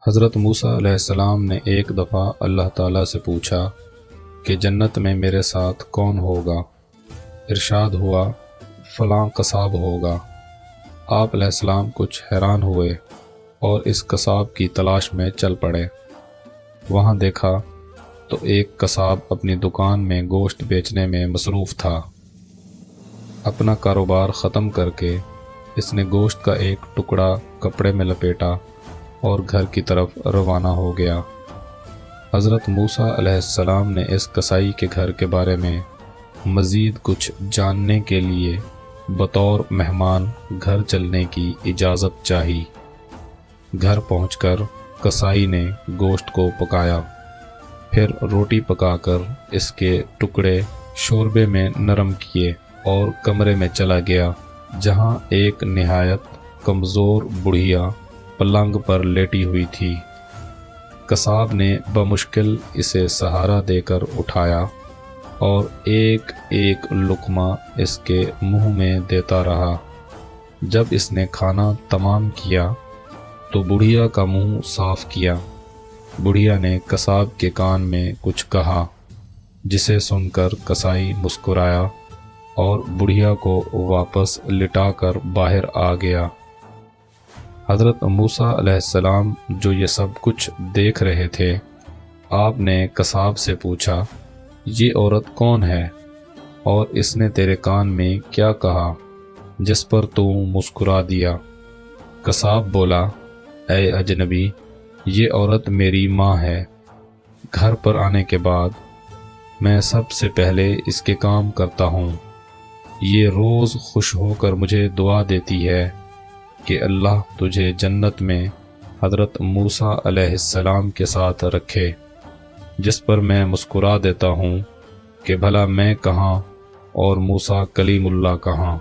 حضرت موسیٰ علیہ السلام نے ایک دفعہ اللہ تعالیٰ سے پوچھا کہ جنت میں میرے ساتھ کون ہوگا؟ ارشاد ہوا فلاں قصاب ہوگا۔ آپ علیہ السلام کچھ حیران ہوئے اور اس قصاب کی تلاش میں چل پڑے۔ وہاں دیکھا تو ایک قصاب اپنی دکان میں گوشت بیچنے میں مصروف تھا۔ اپنا کاروبار ختم کر کے اس نے گوشت کا ایک ٹکڑا کپڑے میں لپیٹا اور گھر کی طرف روانہ ہو گیا۔ حضرت موسیٰ علیہ السلام نے اس قصائی کے گھر کے بارے میں مزید کچھ جاننے کے لیے بطور مہمان گھر چلنے کی اجازت چاہی۔ گھر پہنچ کر قصائی نے گوشت کو پکایا، پھر روٹی پکا کر اس کے ٹکڑے شوربے میں نرم کیے اور کمرے میں چلا گیا جہاں ایک نہایت کمزور بڑھیا پلنگ پر لیٹی ہوئی تھی۔ قصاب نے بمشکل اسے سہارا دے کر اٹھایا اور ایک ایک لقمہ اس کے منہ میں دیتا رہا۔ جب اس نے کھانا تمام کیا تو بڑھیا کا منہ صاف کیا۔ بڑھیا نے قصاب کے کان میں کچھ کہا، جسے سن کر قصائی مسکرایا اور بڑھیا کو واپس لٹا کر باہر آ گیا۔ حضرت موسیٰ علیہ السلام جو یہ سب کچھ دیکھ رہے تھے، آپ نے قصاب سے پوچھا یہ عورت کون ہے اور اس نے تیرے کان میں کیا کہا جس پر تو مسکرا دیا؟ قصاب بولا اے اجنبی، یہ عورت میری ماں ہے۔ گھر پر آنے کے بعد میں سب سے پہلے اس کے کام کرتا ہوں۔ یہ روز خوش ہو کر مجھے دعا دیتی ہے کہ اللہ تجھے جنت میں حضرت موسیٰ علیہ السلام کے ساتھ رکھے، جس پر میں مسکرا دیتا ہوں کہ بھلا میں کہاں اور موسیٰ کلیم اللہ کہاں۔